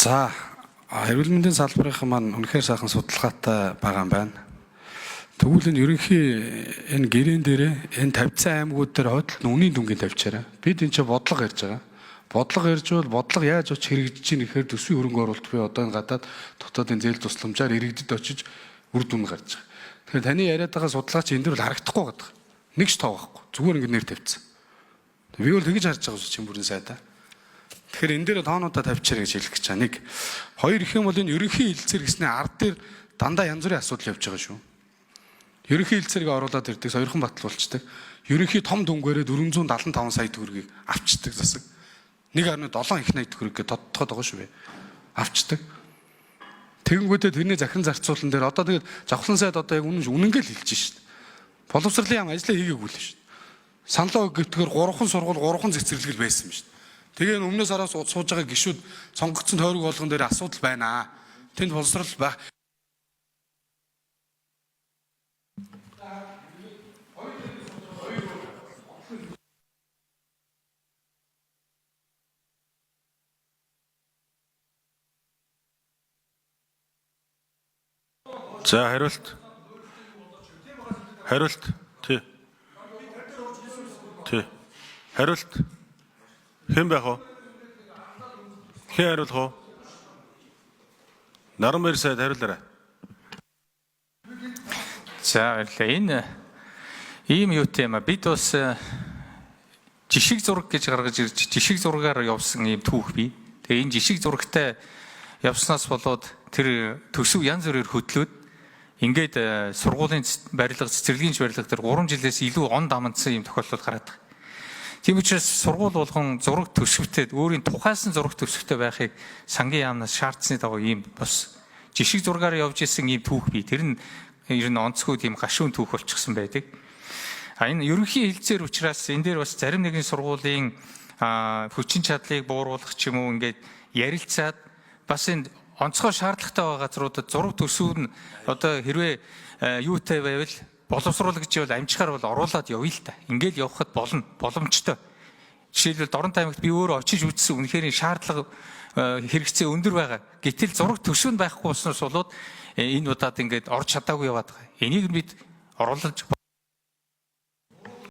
За, эрүүл мэндийн салбарын маань үнэхээр сайхан судалгаатай байгаа юм байна. Тэгвэл энэ ерөнхий энэ гэрэн дээрээ энэ тавьсан аймагуд дээр хойдолд үнийн дүнгийн тавьчаарай. Бид энэ ч бодлого ярьж байгаа. Бодлого ярьж бол бодлого яаж оч хэрэгжиж чинь гэхээр төсвийн хөрөнгө оруулалт буюу одоо энэ гадаад дотоодын зээл тусламжаар иргэдэд очиж үр дүн гарч байгаа. Тэгэхээр таны яриад байгаа судалгаач энэ дөр бол харагдахгүй байгаа. Нэг ч тоо байхгүй. Зүгээр ингэ нэр тавьсан. Би бол тэгж харж байгаа чинь бүрэн сайдаа. Тэгэхээр энэ дээр тоонуудаа тавьчихарай гэж хэлэх гэж байгаа. Нэг, хоёр их юм бол энэ ерөнхий хилцээр гэснээр ард дээр дандаа янз бүрийн асуудал явж байгаа шүү. Ерөнхий хилцээрийг оруулаад ирдэг, сойрхон батлуулцдаг. Ерөнхий том дүнгээрээ 475 сая төгрөгийг авчдаг засаг. 1.7 их найт төгрөг гэж тодтогод байгаа шүү. Авчдаг. Тэгэнгүүтээ тэрний захиран зарцуулан дээр одоо тэгээд жавхлан сайд одоо яг үнэнгээл хэлж шít. Боловсролын яам ажлаа хийгээгүй л шít. Саналаа өгөхөөр 3хан сургууль 3хан цэцэрлэгэл байсан юм шít. Тэгээ өмнөөс араас сууж байгаа гишүүд сонгогдсон тойрог болгон дээр асуудал байна. Тэнд боловсрол байх. За хариулт тий. Хариулт хэн байх вэ? Хэн хариулах вэ? Нармэр сайд хариулаарай. За энэ ийм юутэй юм а бид бас жишг зураг гэж гаргаж ирж жишг зургаар явсан ийм түүх бий. Тэгээ энэ жишг зурагтай явснаас болоод тэр төсөв янз бүрээр хөдлөөд ингээд сургуулийн барилга, цэцэрлэгийн барилга дээр 3 жилээс илүү он дамжсан ийм тохиолдол гараад байна. Тийм учраас сургууль болгон зураг төсөвтэй өөрийн тухайсан зураг төсөвтэй байхыг сангийн яамнаас шаардсны дагуу ийм бас жишг зургаар явж исэн ийм түүх бий. Тэр нь ер нь онцгүй тийм гашуун түүх болчихсон байдаг. Энэ ерөнхий хилцээр учраас энэ дээр бас зарим нэгэн сургуулийн хүчин чадлыг бууруулах ч юм уу ингээд ярилцаад бас энэ онцгой шаардлагатай байгаа газруудад зураг төсөв нь одоо хэрвээ юутай байвал боловсруулах гэж бол амжихаар бол оруулаад явъя л та. Ингээл явхад боломжтой. Жишээлбэл Дорнот аймагт би өөрөө очиж үзсэн үнэхээр шаардлага хэрэгцээ өндөр байгаа. Гэтэл зураг төсөв нь байхгүй болсноос болоод энэ удаад ингээд орж чадаагүй яваад байгаа. Энийг бид оруулж